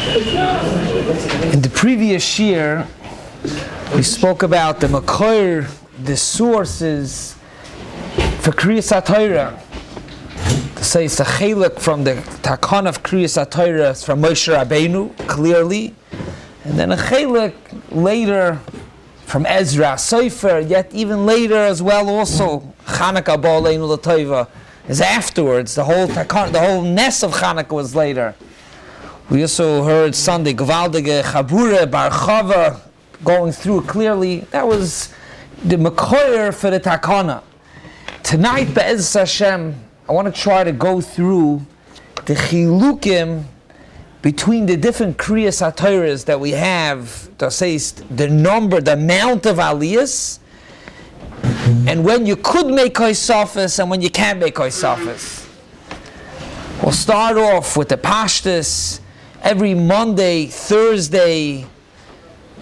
In the previous Shiur, we spoke about the Makor, the sources for Krias HaTorah. To say it's a chelik from the Takon of Krias HaTorah from Moshe Rabbeinu, clearly, and then a chelik later from Ezra Sofer, yet even later as well also Chanukah Ba'aleinu L'Tova is afterwards. The whole Ness of Chanukah was later. We also heard Sunday Gvaldige Chabure Bar Chava going through clearly. That was the Makor for the Takana. Tonight, Be'ez Hashem, I want to try to go through the chilukim between the different Krias HaTorahs that we have. That says the number, the amount of Aliyos, and when you could make Koisafis and when you can't make Koisafis. We'll start off with the Pashtus. Every Monday, Thursday,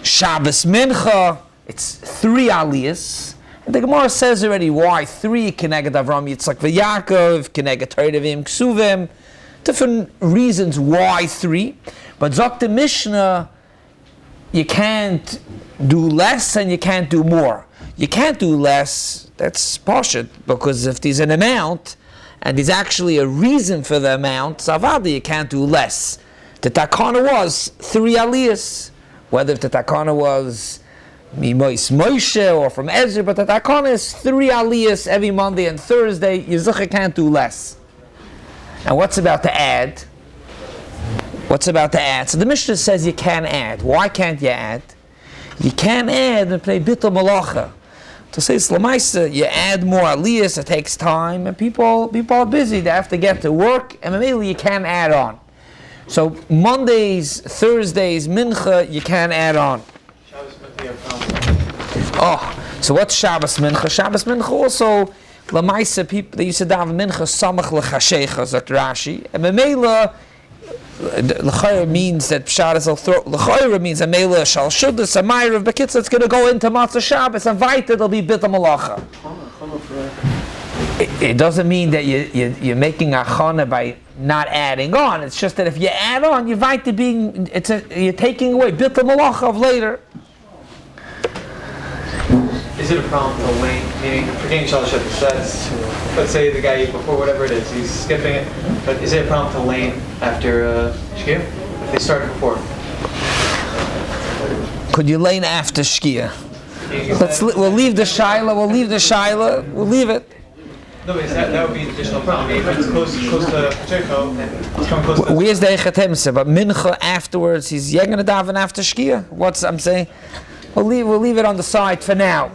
Shabbos Mincha, it's 3 Aliyos. And the Gemara says already why 3 Keneged Avram Yitzchak v'Yaakov, Keneged Torevim Ksuvim. Different reasons why 3. But Zok the Mishnah, you can't do less and you can't do more. You can't do less, that's Pashut, because if there's an amount and there's actually a reason for the amount, Zavada, you can't do less. The Takana was 3 Aliyos, whether the Takana was Mimois Moshe or from Ezra, but the Takana is 3 Aliyos every Monday and Thursday. Yizucha can't do less. And what's about to add? What's about to add? So the Mishnah says you can add. Why can't you add? You can add and play Bittul Malacha. To say Slamaisa, you add more Aliyos, it takes time, and people are busy, they have to get to work, and maybe you can add on. So Mondays, Thursdays, Mincha, you can add on. Shabbos Mincha. Oh, so what's Shabbos Mincha? Shabbos Mincha also, Lamaisa, people, they used to daven Mincha, Samach L'chashecha, Zot Rashi, and Memela, L'chayra means that Pshat will throw, L'chayra means that Memela shall Shuddus, Amayrav, Bekitza, it's going to go into Matzah Shabbos, and Vaita, it'll be Bita Malacha. It doesn't mean that you're making a chana by not adding on. It's just that if you add on, you're you're taking away Bita Malacha of later. Is it a problem to lane? Meaning, forgetting Shalosh that's, let's say the guy before whatever it is, he's skipping it. But is it a problem to lane after Shkia? If they started before? Could you lane after Shkia? We'll leave the Shaila. We'll leave it. No, but that would be an additional problem. If it's close to Pacheco and it's coming close to... Where's the Echet Hemse? But Mincha afterwards, he's going to daven after Shkia. What's I'm saying? We'll leave it on the side for now.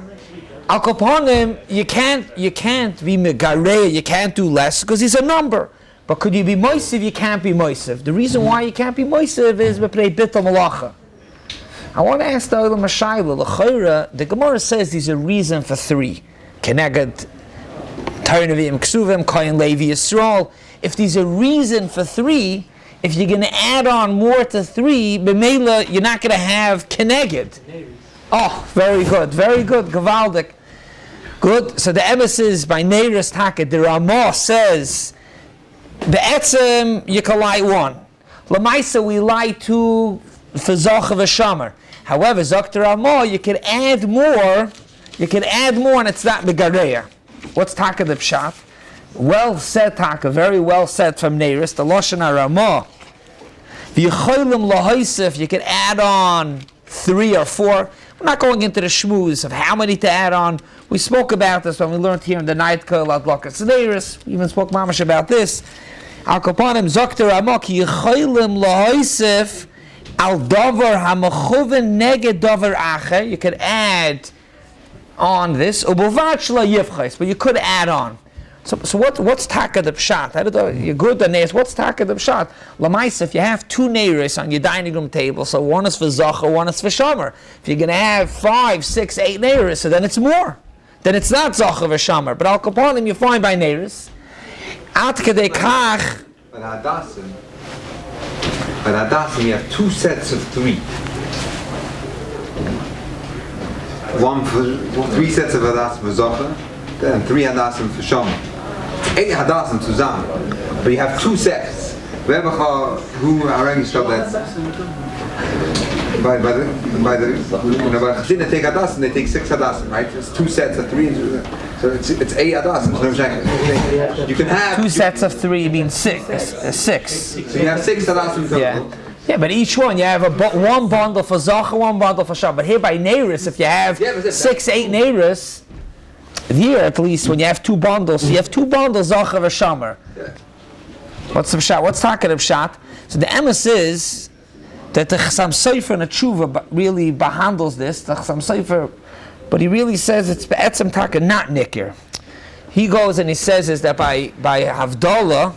Al Kaponim, you can't be Megareh, you can't do less because he's a number. But could you be Moisiv? You can't be Moisiv. The reason why you can't be Moisiv is B'prei Bita Malacha. I want to ask the Olam HaShayla, L'chayra, the Gemara says there's a reason for 3. Keneged Torevim Ksuvim, Kohen Levi Yisrael. If there's a reason for 3, if you're going to add on more to 3, b'meila, you're not going to have Keneged. Oh, very good, Gavaldik. Good. So the emes is by Neiris Taka. The Ramah says, Be'etzem, you can lie 1. Lamaisa, we lie 2 for Zocha v'Shamar. However, Zok Ramah, you can add more, and it's not Megareya. What's Taka the Pshat? Well said, Taka, very well said from Neiris, the Lashon HaRamah. V'yicholim lahoisef, you can add on 3 or 4. We're not going into the shmooze of how many to add on. We spoke about this when we learned here in the night Kollel at Lokas Neiris. We even spoke mamash about this. Al Kapanim Zokter Amok Yicholim lahoisef al davar hamachuven neged davar acher. You could add on this, ubuvachla yivchais, but you could add on. So what's taka the pshat? You're good on this. What's taka the pshat? Lamais, if you have 2 neiris on your dining room table, so one is for zacha, one is for shomer. If you're going to have 5, 6, 8 neiris, so then it's more. Then it's not zacha or shomer. But al kaponim, you find by neiris. At kedei kach. But Hadassim, you have 2 sets of 3. 3 sets of Hadassim for zacha, and 3 Hadassim for shomer. 8 Hadassim zusammen, but you have 2 sets. We hebben gewoon hoe arranged dat by the gezinnen take adasim, they take 6 adasim, right? It's 2 sets of 3, so it's 8 adasim. You can have 2 sets of 3 means 6. So you have 6 adasim total. Yeah. Yeah, but each one, you have one bundle for Zachar, one bundle for Shabbat. But here by Neiris, if you have 6, 8 Neiris, here at least, when you have 2 bundles, you have 2 bundles Zachar or Shamer. What's the Pshat? What's talking of Pshat? So the emes is that the Chassam Sofer and the Tshuva really behandles this. The Chassam Sofer, but he really says it's Be'etzem Taka, not Nikir. He goes and he says is that by Havdalah,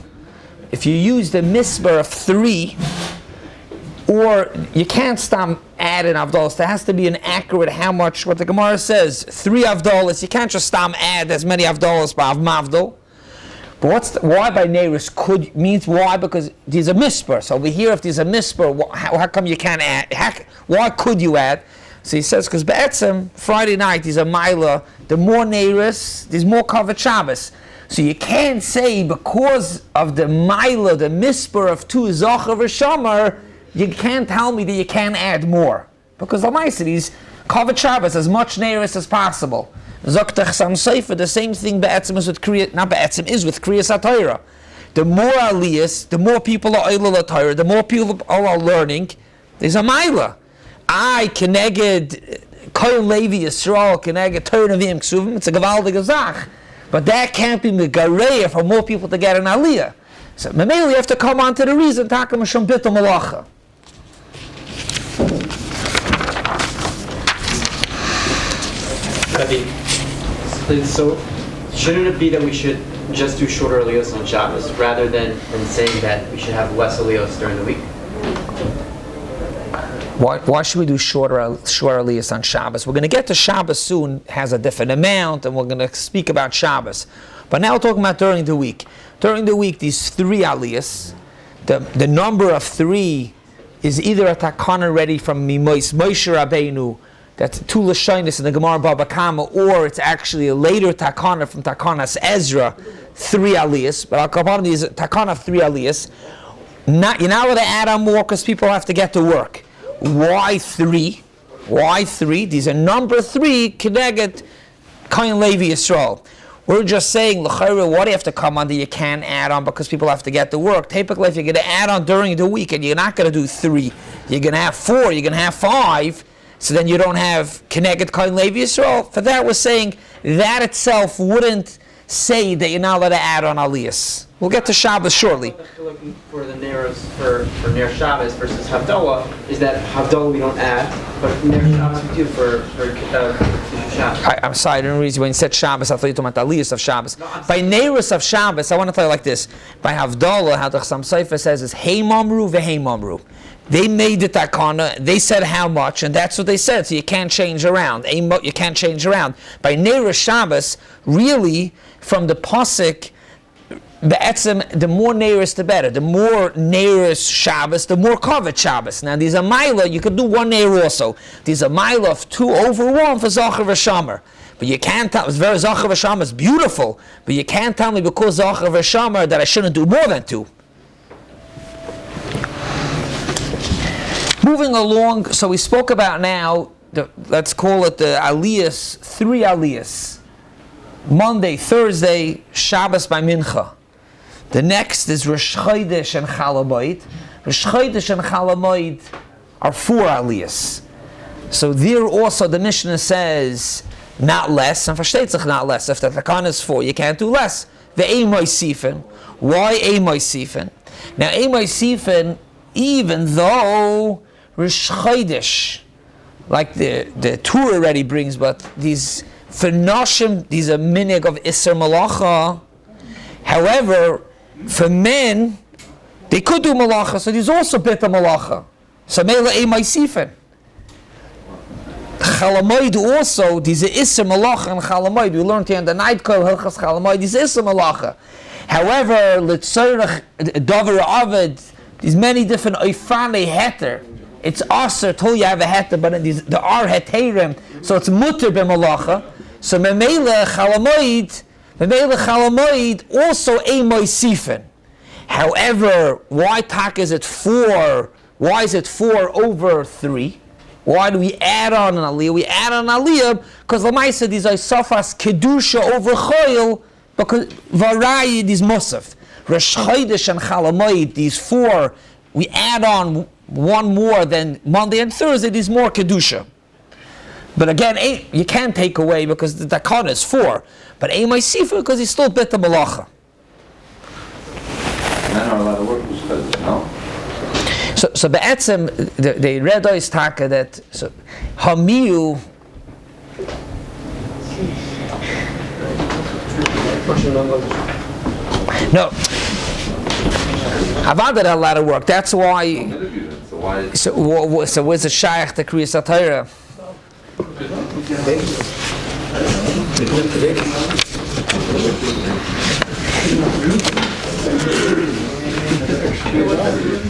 if you use the misbar of 3, or you can't stop add in Havdalas. There has to be an accurate how much, what the Gemara says, 3 Havdalas. You can't just stop add as many Havdalas by Mavdal. But why by Neiris could means why? Because there's a misper. So over here, if there's a misper, how come you can't add? Why could you add? So he says, because Be'etzem, Friday night, there's a Mila, the more Neiris, there's more covered Shabbos. So you can't say because of the Mila, the misper of 2 Zachar v'Shamar, you can't tell me that you can't add more. Because the Maisides covered Shabbos as much Neiris as possible. Zoktach Sam Seifer, the same thing Be'etzem is with Krias, not Be'etzem, is with Krias HaTorah. The more Aliyos, the more people are Oilal HaTorah, the more people are learning, there's a Maila. I Keneged Kollel Levi Yisrael Keneged Torah Nevi'im Ksuvim, it's a Gavaldig Zach. But that can't be Megareya for more people to get an Aliyah. So Memeli, you have to come on to the reason, Takam Shom Bitul Malacha. Rabbi, so shouldn't it be that we should just do shorter Aliyos on Shabbos rather than saying that we should have less Aliyos during the week? Why should we do shorter Aliyos on Shabbos? We're going to get to Shabbos soon, has a different amount, and we're going to speak about Shabbos. But now we're talking about during the week. During the week, these 3 Aliyos, the number of 3 is either a takana ready from Moshe Rabbeinu, that's 2 Lashonis in the Gemara Baba Kama, or it's actually a later takana from Takanas Ezra, 3 Aliyos. But I'll come on to these takana of 3 Aliyos. You're not allowed to add on more because people have to get to work. Why 3? Why 3? These are number 3, Keneged Kohen Levi Yisrael. We're just saying, l'chayra, what do you have to come on that you can't add on because people have to get to work? Typically, if you're going to add on during the week and you're not going to do 3, you're going to have 4, you're going to have 5, so then you don't have Keneged Kohen Levi Yisrael. For that, we're saying that itself wouldn't say that you're not allowed to add on Aliyos. We'll get to Shabbos shortly. For the Neiros, for Ner Shabbos versus Havdalah, is that Havdalah we don't add, but Ner Shabbos we do for Shabbos. I'm sorry, I didn't read you. When you said Shabbos, I thought you were talking about Aliyos of Shabbos. By Neiros of Shabbos, I want to tell you like this. By Havdalah, how the Chassam Sofer says is Hey Mamru ve'Hei Mamru. They made the takana, they said how much, and that's what they said, so you can't change around. You can't change around. By Neiros Shabbos, really, from the Pasuk, the more Neiros the better. The more Neiros Shabbos, the more covered Shabbos. Now these are Maila, you could do 1 Neir also. These are Maila of 2 over 1 for Zachar v'Shamar. But you can't tell, it's very Zachar v'Shamar is beautiful, but you can't tell me because Zachar v'Shamar that I shouldn't do more than 2. Moving along, so we spoke about now, let's call it the Aliyos, 3 Aliyos. Monday, Thursday, Shabbos by Mincha. The next is Rosh Chodesh and Chol Hamoed. Rosh Chodesh and Chol Hamoed are 4 Aliyos. So there also the Mishnah says not less, and versteht sich not less. If the takana is 4, you can't do less. Ve'ei moisifen. Why ei moisifen? Now ei moisifen, even though Rosh Chodesh, like the Torah already brings, but these for Noshim, these are minig of Isser Malacha. However, for men, they could do Malacha, so there's also Bita Malacha. So Mela Ei Maisifen. Chol Hamoed also, these are Isser Malacha and Chol Hamoed. We learned here in the night call Hilchos Chol Hamoed, these Isser Malacha. However, Litzorach, Dover Aved, there's many different Oifane Heter. It's Aser, told you have a Heter, but there are Heterim, so it's Mutter b'Malacha. So Memele Chol Hamoed also a Moisifen. However, why tak is it 4? Why is it 4 over 3? Why do we add on an aliyah? We add on an aliyah because Lamaisa these are sofas kedusha over choil because varayid is musaf. Rosh Chodesh and Chalamoid, these 4, we add on one more than Monday and Thursday, these more kedusha. But again, you can't take away because the dakana is 4. But Eimai Sifa because he's still bit the malacha. Men are allowed to work with Chodesh, no? So be'etzem, the red is taka that so hamiyu. No, Havada had a lot of work. That's why. So where's the shaykh the Krias HaTorah?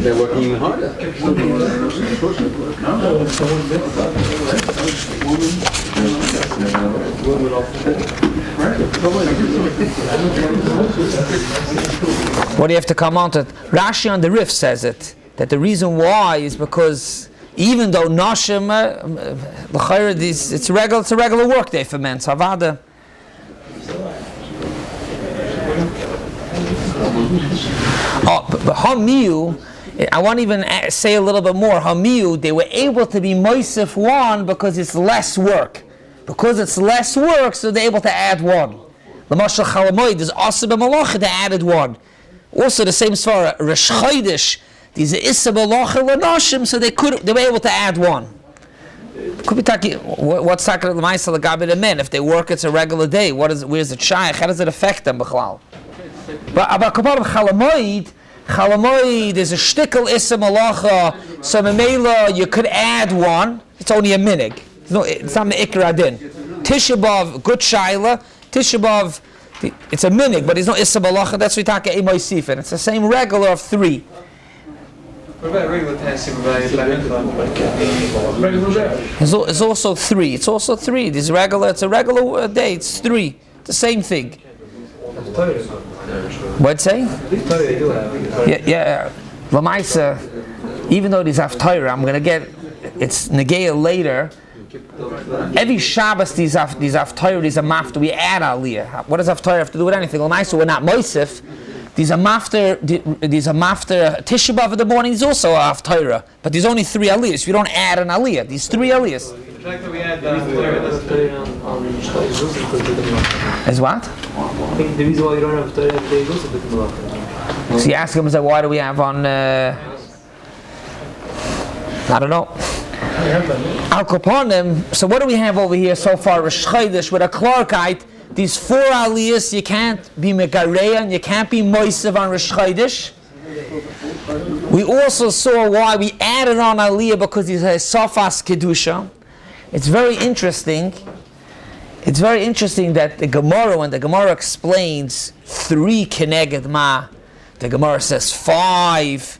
They're working even harder. What do you have to come on to? Rashi on the Rif says it, that the reason why is because even though Nachum, it's a regular work day for men. Savada. Oh, but Hamiyu, I want to even say a little bit more. Hamiyu, they were able to be Moisef 1 because it's less work. Because it's less work, so they're able to add 1. L'mashal Chalamoid is also b'malacha, they added 1. Also the same svara, Rosh Chodesh, these are Issa b'malacha l'nashim, so they were able to add 1. Could be talking, what's talking about the l'gabe the men? If they work, it's a regular day. Where's the shaykh? How does it affect them, b'chlal? But about Chalamoid is a shtickle issa malacha, so memela you could add 1. It's only a minig. It's not me'ikr adin. Tisha B'av, good shaila. Tisha B'av, it's a minig, but it's not issa malacha. That's what we talk about Eimai Sifin. It's the same regular of 3. What about regular tennis? It's also 3. It's also 3. It's a regular day. It's 3. It's the same thing. What'd say? Yeah. Lamaisa, even though these HaTorah, I'm gonna get it's negeya later. Every Shabbos these HaTorah, these are mafter. We add aliyah. What does HaTorah have to do with anything? Lamaisa, we're not moisef. These are mafter. Tisha B'av in the morning is also a HaTorah, but there's only 3 aliyahs. We don't add an aliyah. These 3 aliyahs. The fact that we add As what? I think the reason why you don't have Torah today is also bit malacha. So you ask him, why do we have on? I don't know. Al Kaponim. So what do we have over here so far? Rosh Chodesh with a Clarkite. These 4 aliyahs, you can't be megareya and you can't be moisev on Rosh Chodesh. We also saw why we added on aliyah because he's a sofas kedusha. It's very interesting. It's very interesting that the Gemara, when the Gemara explains 3 keneged ma, the Gemara says 5,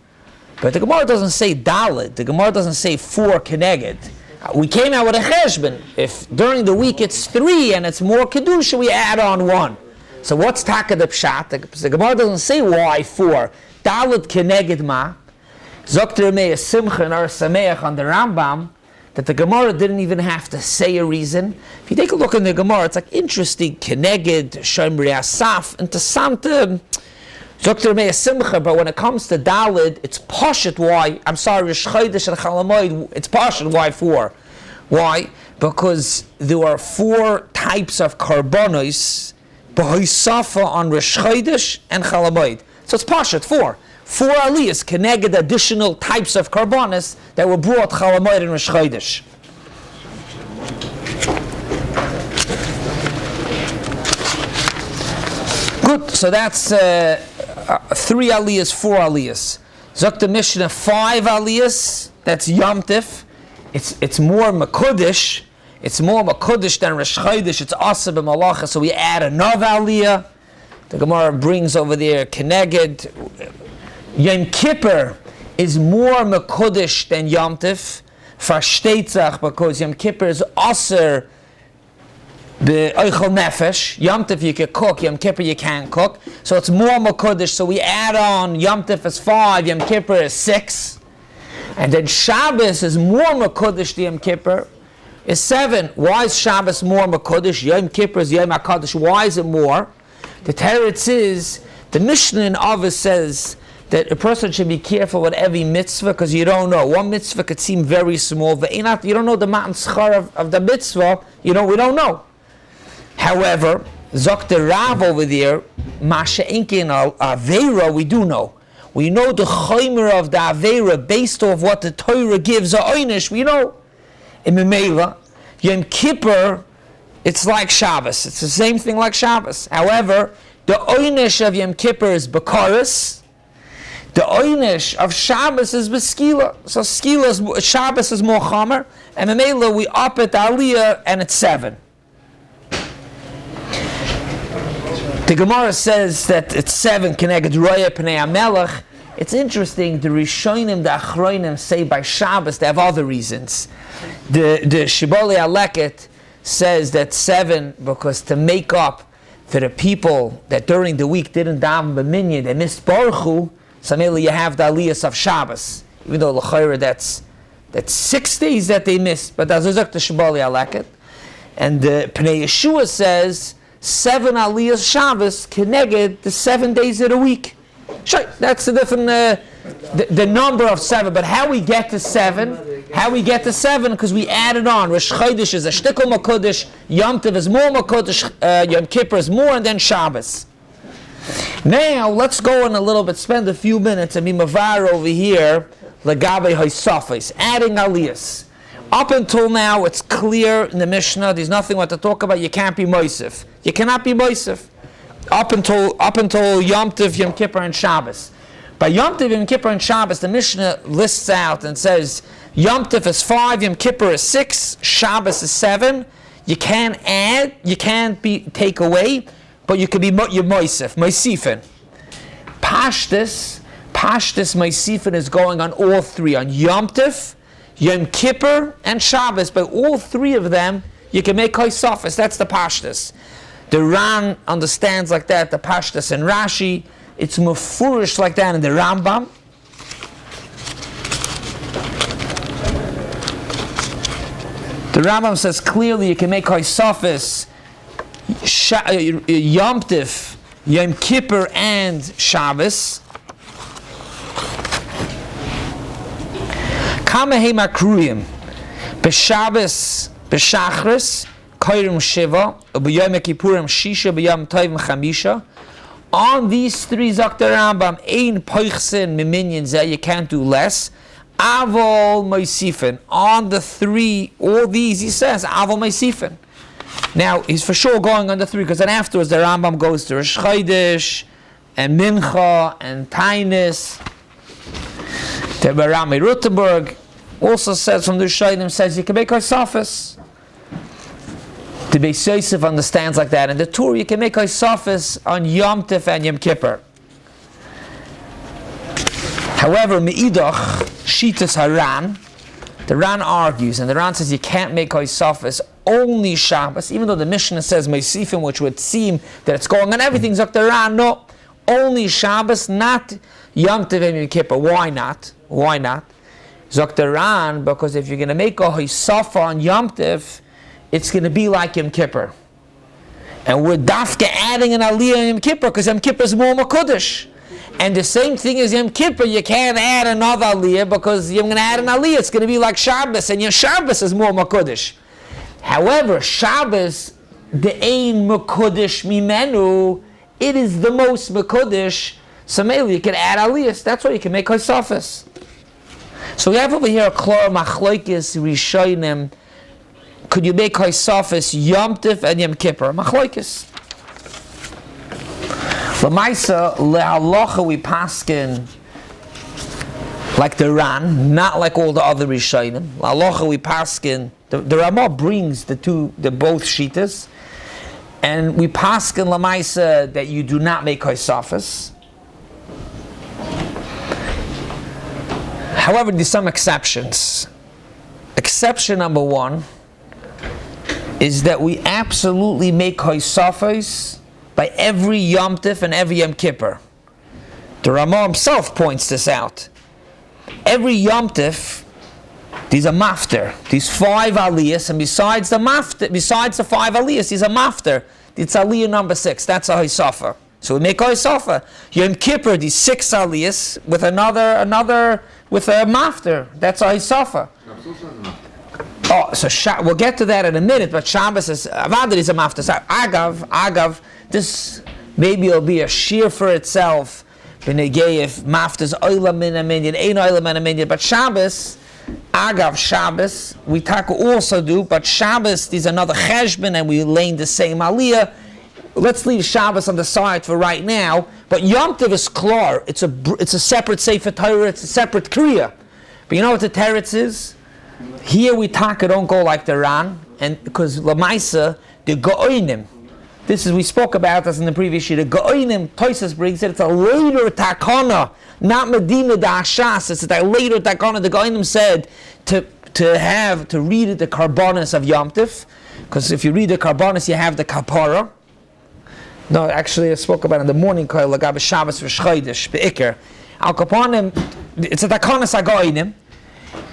but the Gemara doesn't say daled. The Gemara doesn't say 4 keneged. We came out with a cheshbon. If during the week it's 3 and it's more kedusha, we add on 1. So what's taka the pshat? The Gemara doesn't say why 4. Daled keneged ma. Zokter mei simcha and ar sameach on the Rambam. That the Gemara didn't even have to say a reason. If you take a look in the Gemara, it's like interesting, keneged, shomrei asaf, and to samta, Dr. Meir Simcha, but when it comes to Dalid, it's Pashat why, Rosh Chodesh and Chalamoid, it's Pashat why 4. Why? Because there are 4 types of karbonos, b'hoisafa on Rosh Chodesh and Chalamoid. So it's Pashat 4. 4 aliyahs connected additional types of karbonos that were brought Chalamoid and Rosh Chodesh. Good, so that's 3 aliyahs, 4 aliyahs. Zok the Mishnah 5 aliyahs, that's Yom Tif. It's more Makudish. It's more Makudish than Rosh Chodesh. It's Asa b'Malacha, so we add another aliyah. The Gemara brings over there Keneged. Yom Kippur is more Makudish than Yom Tif. Yom Tif, because Yom Kippur is Aser The Eichel Nefesh, Yom Tov you can cook, Yom Kippur you can't cook. So it's more Mekudesh, so we add on, Yom Tov is 5, Yom Kippur is 6. And then Shabbos is more Mekudesh than Yom Kippur, is 7. Why is Shabbos more Mekudesh? Yom Kippur is Yom HaKadosh. Why is it more? The Teretz is, the Mishnah in Avos says that a person should be careful with every mitzvah because you don't know. One mitzvah could seem very small, but you don't know the matan schar of the mitzvah, we don't know. However, Dr. Rav over there, Masha Inkin Aveira, we do know. We know the chaymer of the Aveira based off what the Torah gives a oynish, we know. In Memela, Yom Kippur, it's like Shabbos. It's the same thing like Shabbos. However, the oynish of Yom Kippur is Bekaris. The oynish of Shabbos is Beskila. So Shabbos is more chamer. And Memela, we up at Aliyah and it's 7. The Gemara says that it's 7 Keneged Roya Pnei HaMelech. It's interesting, the Rishonim, the Achronim say by Shabbos, they have other reasons. The Shibbolei HaLeket says that 7 because to make up for the people that during the week didn't daven b'minyan, they missed Baruch Hu, so mainly you have the Aliyos of Shabbos. Even though l'chayra that's 6 days that they missed, but that's the Shibbolei HaLeket. And the Pnei Yeshua says 7 Aliyos Shabbos connected the 7 days of the week. Sure, that's a different, the number of 7, but how we get to 7, because we added on. Rosh Chodesh is a shtickle Makodesh, Yom Tov is more Makodesh, Yom Kippur is more, and then Shabbos. Now, let's go in a little bit, spend a few minutes, and be mavar over here, Lagabe Haisafis, adding Aliyos. Up until now, it's clear in the Mishnah, there's nothing what to talk about, you can't be Moisef. You cannot be Moisef. Up until Yom Tov, Yom Kippur, and Shabbos. By Yom Tov, Yom Kippur, and Shabbos, the Mishnah lists out and says, Yom Tov is 5, Yom Kippur is 6, Shabbos is 7. You can't add, you can't take away, but you can be your Moisef, Moisifin. Pashtus Moisifin is going on all 3, on Yom Tov, Yom Kippur, and Shabbos. By all 3 of them, you can make Haisafis. That's the Pashtus. The Ran understands like that, the Pashtus and Rashi. It's mufurish like that in the Rambam. The Rambam says clearly you can make Haisafis Yom Tov, Yom Kippur, and Shabbos. Kamehei Makruyim B'Shabbos B'Shachris Kairim Shiva B'Yom Kippurim Shisha B'Yom Tov Chamisha. On these 3 Zakta Rambam Ein Poichsin Miminyan Zeh, you can't do less. Avol Moisifin. On the 3, all these he says Avol Moisifin. Now he's for sure going on the 3 because then afterwards the Rambam goes to Rosh Chodesh and Mincha and Tainis. The Barami Rutenberg also says from the Shainim says you can make Haisafis. The Beis Yosef understands like that. And the Torah you can make Haisafis on Yom Tov and Yom Kippur. However, Me'idach, Shitas Haran, the Ran argues, and the Ran says you can't make Haisafis only Shabbos, even though the Mishnah says Meisifim, which would seem that it's going on everything. Dr. Ran, no, only Shabbos, not Yom Tov and Yom Kippur. Why not? Dr. Ran, because if you're going to make a Haisafa on Yom Tov, it's going to be like Yom Kippur. And we're dafka adding an Aliyah in Yom Kippur because Yom Kippur is more Makudish. And the same thing as Yom Kippur, you can't add another Aliyah because you're going to add an Aliyah. It's going to be like Shabbos, and your Shabbos is more Makudish. However, Shabbos, the Ein Makudish Mimenu, it is the most Makudish. So maybe you can add Aliyahs. That's why you can make Haisafis. So we have over here a Klor Machloikis Rishonim. Could you make Haisafis Yom Tov and Yom Kippur? Machloikis. L'maisa le'halacha we paskin like the Ran, not like all the other Rishonim. L'halacha we paskin. The Ramah brings the both shitas, and we paskin l'maisa that you do not make Haisafis. However, there's some exceptions. Exception number 1 is that we absolutely make Haisafos by every Yom Tif and every Yom Kippur. The Ramah himself points this out. Every Yom Tif, there's a mafter. These 5 Aliyos, and besides the 5 Aliyos, there's a mafter. It's Aliyah number 6. That's a Haisafa. So we make Haisafa. Yom Kippur, these 6 Aliyos with another with a mafter. That's a Haisafa. Oh, so we'll get to that in a minute. But Shabbos is Avadar is a mafter. So Agav, this maybe it'll be a shiur for itself. If mafter's oilam min a minyan, ain't oilam min a minyan. But Shabbos. Agav Shabbos, we also do, but Shabbos there's another cheshbon and we lane the same aliyah. Let's leave Shabbos on the side for right now. But Yom Tov is klar. It's a separate Sefer Torah. It's a separate Kriya. But you know what the teretz is? Here we don't go like the Ran, and because Lamaisa the Go'onim. We spoke about this in the previous year. The Go'onim, Toises brings it. It's a later takana. Not Medina da Ashas, it's that later takana. The Goinim said to read the Karbonis of Yom Tif, because if you read the Karbonis, you have the Kapara. No, actually, I spoke about it in the morning. Lagabe Shabbos v'Shchodesh be'Iker. Al Kapanim, it's a takanas Goinim,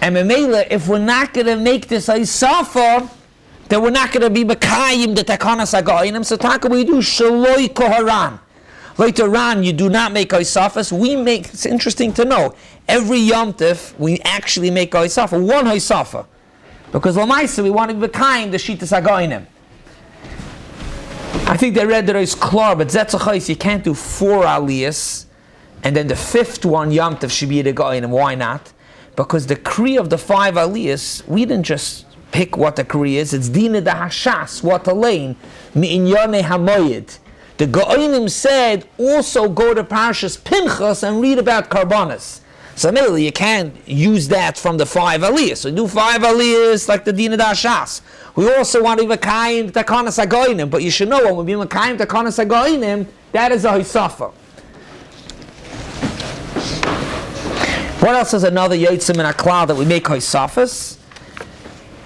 and Memela, if we're not going to make this Isafa, then we're not going to be Mekayim the takanas Goinim. So taka we do Shaloi Koharan. Later on, you do not make Haisafas. We make, it's interesting to know, every Yom Tif, we actually make Haisafa, one Haisafa. Because Lamaisa, we want to be kind the Shitas HaGoinim. I think they read that it's klar, but Zetzachais, you can't do 4 Aliyos, and then the 5th one, Yom Tif, should be the Goinim. Why not? Because the Kriya of the 5 Aliyos, we didn't just pick what the Kriya is, it's Dina da Hashas, what the lane, Mi'inyane HaMoyed. The Go'onim said, also go to Parashas Pinchas and read about Karbonis. So immediately you can't use that from the 5 Aliyos. So do 5 Aliyos like the Dina Dashas. We also want to be Mekayim Takanas HaGoinim, but you should know when we be Mekayim Takanas HaGoinim, that is a Hisafa. What else is another Yotzim in Aklal that we make Hisafas?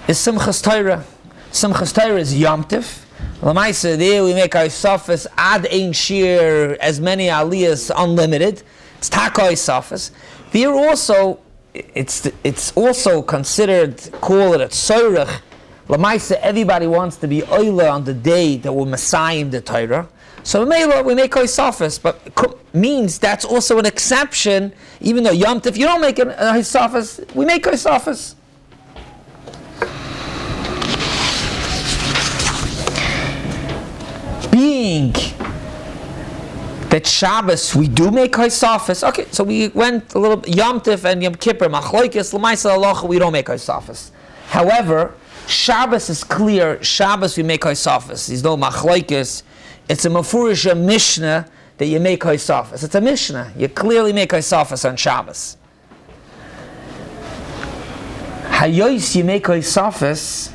Is Simchas Torah. Simchas Torah is Yom Tif. Lamaisa, there we make our sofas ad ein shiur, as many aliyas unlimited. It's taka sofas. There also, it's also considered, call it a tzorech. Lamaisa, everybody wants to be oila on the day that we're messiahing the Torah. So we make our sofas, but means that's also an exception. Even though Yom Tif, you don't make a sofas, we make our sofas. Being that Shabbos we do make Haisafas. Okay, so we went a little Yom Tif and Yom Kippur, Machlokes, L'maisa Halacha, we don't make Haisafas. However, Shabbos is clear. Shabbos we make Haisafas. There's no Machlokes. It's a Mefurish Mishnah that you make Haisafas. It's a Mishnah. You clearly make Haisafas on Shabbos. Hayos you make Haisafas.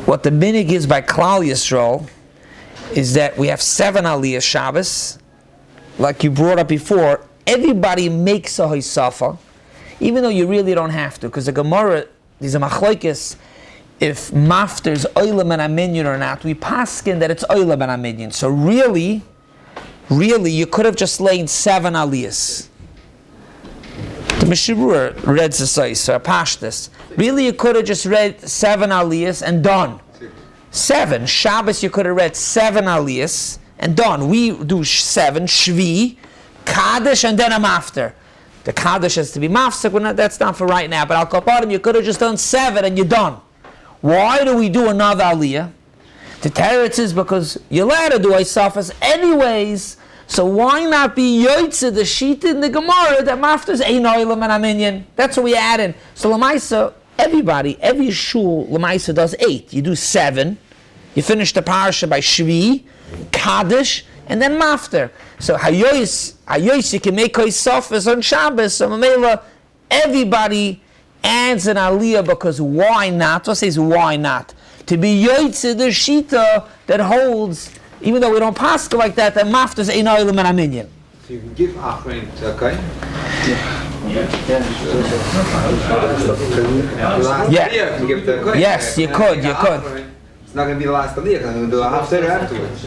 What the minig is by Klal Yisrael is that we have 7 Aliyah Shabbos, like you brought up before. Everybody makes a Haisafa, even though you really don't have to, because the Gemara, there's a machlokes, if mafter's oilam and aminyan or not. We paskin that it's oilam and aminyan. So really, you could have just laid 7 Aliyahs. The Mishurur read Sasais, or Pashtas. Really, you could have just read 7 Aliyahs and done. 7. Shabbos, you could have read 7 Aliyahs and done. We do 7, Shvi, Kaddish, and then a Mafter. The Kaddish has to be Mafsek, that's not for right now. But Al Kaparim, you could have just done 7 and you're done. Why do we do another Aliyah? The teretz is because you're allowed to do Isafas anyways. So why not be Yoitze, the sheet in the Gemara that Mafter's Ein Oilam and Aminyan? That's what we add in. So Lamaisa, every shul, Lamaisa does 8. You do 7. You finish the parasha by Shvi, Kaddish, and then Mafter. So Hayois, you can make Haisafas on Shabbos. So Mamela, everybody adds an Aliyah because why not? What says why not? To be Yoitze, the shita that holds, even though we don't pass like that Mafter's Ein Oilam and Aminyan. you can give Achron to a Kohen? Yes, you could. It's not going to be the last Aliyah, because I'm going to do a half Torah afterwards.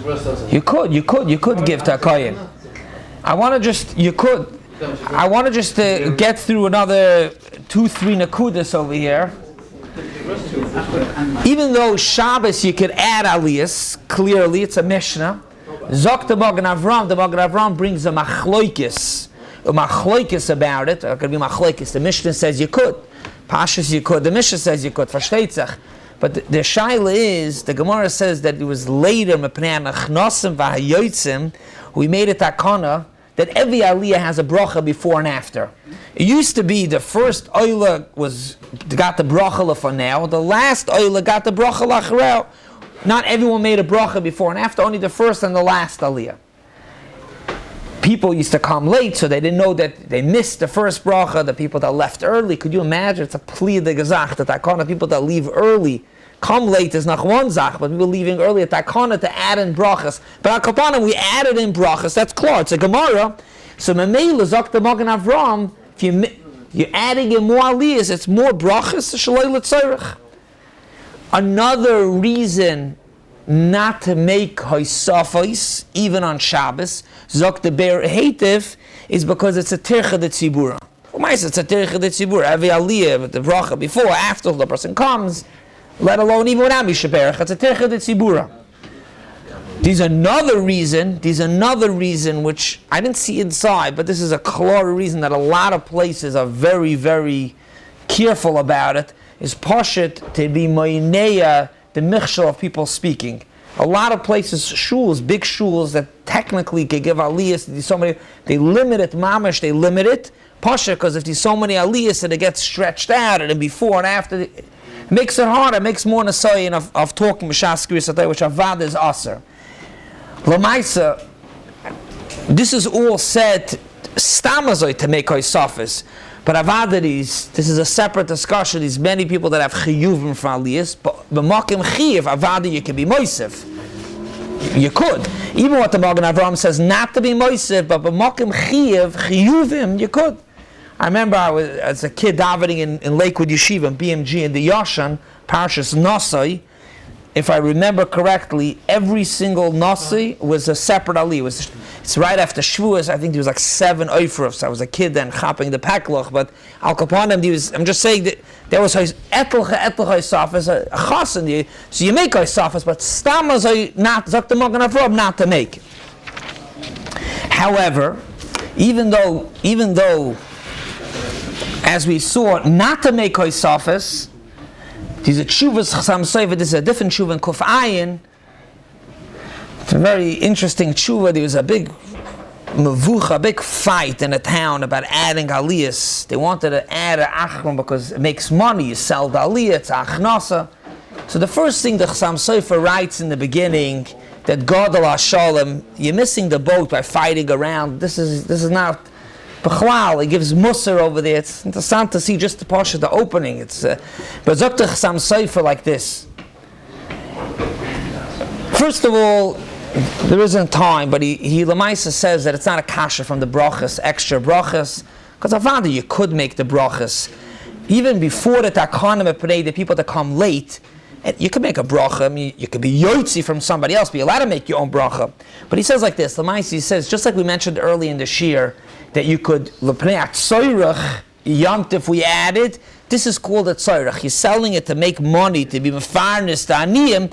You could give to a Kohen. I want to just get through another 2-3 nakudas over here. Even though Shabbos you could add Aliyos, clearly it's a Mishnah. Zok the Magen Avram brings a machloikis about it. It could be machloikis. The Mishnah says you could. Pashas you could. The Mishnah says you could. Versteht sich. But the shaila is, the Gemara says that it was later, we made it takana, that every aliyah has a bracha before and after. It used to be the first oila got the bracha lefanel, the last oila got the bracha lacharel. Not everyone made a bracha before and after, only the first and the last aliyah. People used to come late, so they didn't know that they missed the first bracha, the people that left early. Could you imagine? It's a plea de gezach, that takana, people that leave early, come late is not one zach, but people leaving early at takana to add in brachas. But at kapanim, we added in brachas, that's clear, it's a Gemara. So Mamela zok the Magen Avram, if you're adding in more aliyahs, it's more brachas, shaloi l'tzorech. Another reason not to make hoysafos, even on Shabbos, zok the ber heitiv, is because it's a tircha de tzibura. It's a tircha de tzibura. Every aliyah with the bracha before, after the person comes, let alone even without mishaberach, it's a tircha de tzibura. There's another reason which I didn't see inside, but this is a clear reason that a lot of places are very, very careful about it, is pashut to be moineya, the michshel of people speaking. A lot of places, shuls, big shuls that technically can give aliyahs, they limit it, mamash, they limit it, pashut, because if there's so many aliyahs that it gets stretched out, and then before and after, it makes it harder, it makes more nasayin of talking b'shas krias HaTorah, which avad is aser. Lamaisa, this is all said stamazoi to make hoysafis. But avadis, this is a separate discussion. There's many people that have chiyuvim for aliyas, but b'makim chiyuv, avadi, you can be moisef. You could. Even what the Magen Avram says not to be moisef, but b'makim chiyuvim, you could. I remember I was, as a kid, davening in Lakewood Yeshiva, in BMG, in the Yashan, Parshas Nosai. If I remember correctly, every single Nasi was a separate aliyah. It's right after Shavuos. I think there was like 7 oifrufs. I was a kid then chopping the pakloch, but Al Kapanim, I'm just saying that there was etelcha safas, a chas in you. So you make safas, but stamas not zok the Magen Avram not to make. However, even though, as we saw, not to make safas, there's a tshuvas chasam soiva, this is a different tshuva in Kuf Ayin. It's a very interesting tshuva. There was a big mevucha, a big fight in a town about adding aliyas. They wanted to add an achron because it makes money. You sell the aliyah, it's achnasa. So the first thing the chasam soifa writes in the beginning, that Gadol HaShalom, you're missing the boat by fighting around. This is not B'chlal, it gives musar over there. It's interesting to see just the parsha, the opening. It's but Zokta Chasam Sofer like this. First of all, there isn't time, but he Lamaisa says that it's not a kasha from the brachas, extra brachas, because I found that you could make the brachas even before the takana pray, the people that come late. You could make a bracha. I mean, you could be yotzi from somebody else, but you're allowed to make your own bracha. But he says like this. Lamaisa, he says, just like we mentioned early in the Shiur, that you could l'pnei tzoyrach yomtiv we added. This is called a tzoyrach. You're selling it to make money, to be mefarnes to aniyim.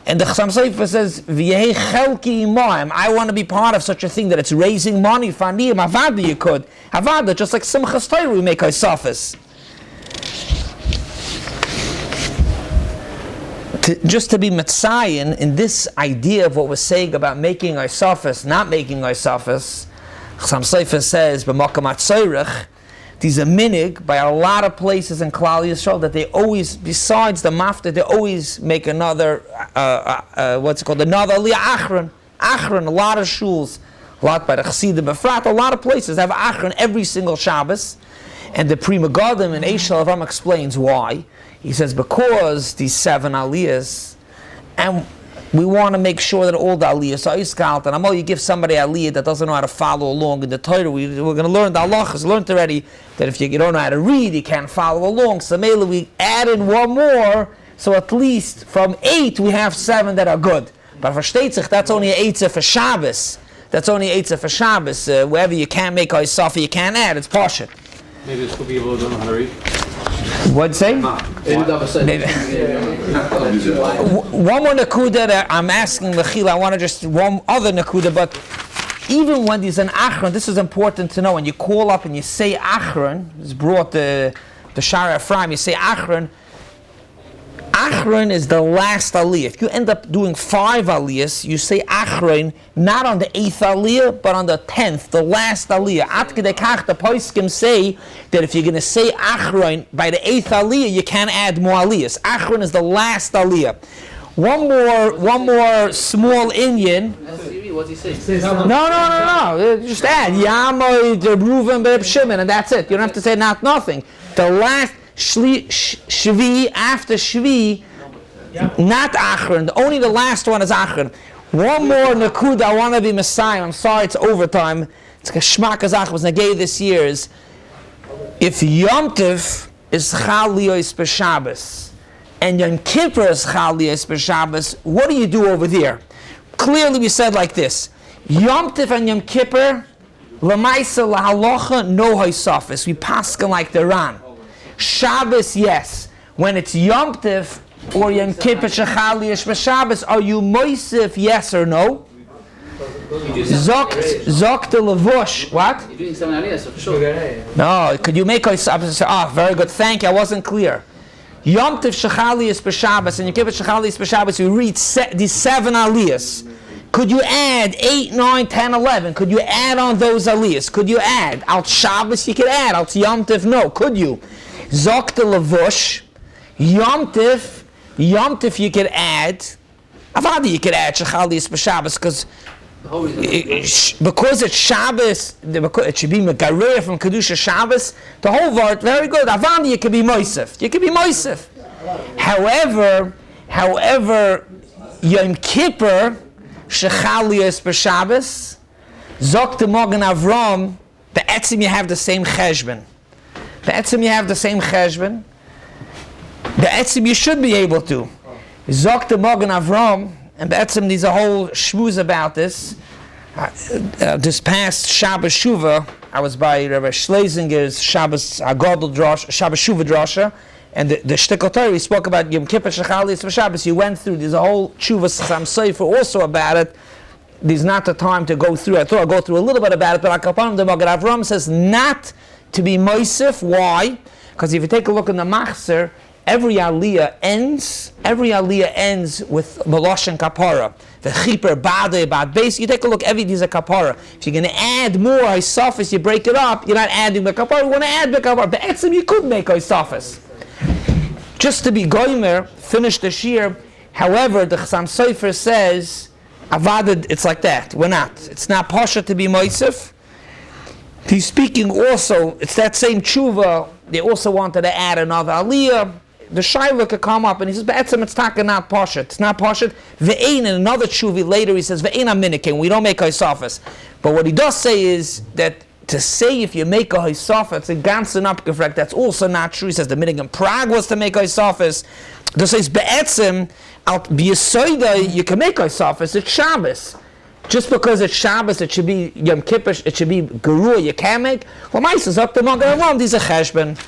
And the Chasam Sofer says, "V'yehei chelki imaim." I want to be part of such a thing that it's raising money for aniyim. Avada, you could avada, just like Simchas Torah we make hoysafos. Just to be metzayin in this idea of what we're saying about making hoysafos, not making hoysafos. Chasam Sofer says, "B'makam atzoyrach." There's a minig by a lot of places in Kollel Yisrael that they always, besides the mafta, they always make another, another aliyah achron. A lot of shuls, a lot by the Chassidim Befrat, a lot of places have achron every single Shabbos. And the Pri Megadim in Eishel Avam explains why. He says because these 7 aliyahs, and we want to make sure that all the Aliyos are iskalt. And you give somebody Aliyah that doesn't know how to follow along in the Torah. We're going to learn the halachas. Learned already that if you don't know how to read, you can't follow along. So maybe we added one more. So at least from 8 we have 7 that are good. But versteht sich, that's only an eitzah for Shabbos. That's only an eitzah for Shabbos. Wherever you can't make a Isafa, you can't add. It's Pashat. Maybe the school people don't know how to read. What'd you say? Maybe. One more nakuda that I'm asking Mechila. I want to just one other nakuda, but even when there's an achron, this is important to know. When you call up and you say achron, it's brought the Shara Ephraim. You say achron. Achron is the last aliyah. If you end up doing 5 aliyahs, you say achron not on the 8th aliyah, but on the 10th, the last aliyah. At kedei kach, the poskim say that if you're going to say achron by the 8th aliyah, you can't add more aliyahs. Achron is the last aliyah. One more small Indian. What's he say? No. Just add Yamoy, Reuven, Reb Shimon, and that's it. You don't have to say nothing. The last Shvi, after Shvi, not Achron. Only the last one is Achron. One more Nakuda, I want to be Messiah. I'm sorry, it's overtime. It's Kashmak Azach was Nagay this year. Is if Yom Tov is Aliyos b'Shabbos and Yom Kippur is Aliyos b'Shabbos, what do you do over there? Clearly, we said like this: Yom Tov and Yom Kippur, L'maisa lahalacha no haisafis. We paskin like the Ran. Shabbos, yes. When it's Yom Tov or Yom Kippur shechaliyos b'Shabbos, are you moisif? Yes or no? Zokt levush. What? You're doing 7 aliyahs, so sure. No. Could you make haisafis? Very good. Thank you. I wasn't clear. Yom Tov shechaliyos b'Shabbos and Yom Kippur shechaliyos b'Shabbos. You read these 7 aliyahs. Could you add 8, 9, 10, 11? Could you add on those aliyahs? Could you add? Out Shabbos you could add. Out Yom Tov no. Could you? Zok the levush. Yom Tov you could add. Avadi you could add shechaliyos b'Shabbos because it's Shabbos. It should be megareir from kedusha Shabbos. The whole word very good. Avadi you could be moisef. You could be moisef. However, Yom Kippur shechaliyos b'Shabbos. Zok the Mogen Avram. The etzim you have the same cheshbon. The etzim you have the same cheshbon. The etzim you should be able to. Zok the Mogen Avram, and the etzim there's a whole shmuz about this. This past Shabbos Shuvah, I was by Rabbi Schlesinger's Shabbos Agadol Drasha, Shabbos Shuvah Drasha, and the Shtikol Torah he spoke about Yom Kippur shechaliyos b'Shabbos. He went through. There's a whole Shuvah Chacham Sefer also about it. There's not the time to go through. I thought I'd go through a little bit about it, but Akapanim the Mogen Avram says not to be moisef. Why? Because if you take a look in the Machzer, every aliyah ends with Melosh and Kapara. The Chiper, Bade, Bad Base. You take a look, there's a Kapara. If you're going to add more Isofis, you break it up, you're not adding the Kapara, you want to add the Kapara. But Etzim, you could make Isofis. Just to be Goymer, finish the Shiur. However, the Chasam Sofer says, Avad, it's like that. We're not. It's not Pasha to be Moisef. He's speaking also, it's that same tshuva, they also wanted to add another aliyah. The Shiur could come up and he says, Be'etzem it's taka not Pashat. It's not Pashat. Ve'ein, in another tshuva later he says, Ve'ein aminikin, we don't make Haisafas. But what he does say is that to say if you make a Haisafa, it's a ganzen upgefragt, that's also not true. He says the minig in Prague was to make Haisafas. This says, Be'etzem, out B'yesoida, you can make Haisafas, it's Shabbos. Just because it's Shabbos, it should be Yom Kippur, it should be Geruah, you can't make. Well, my says up the Mogen Avram, these are cheshbon.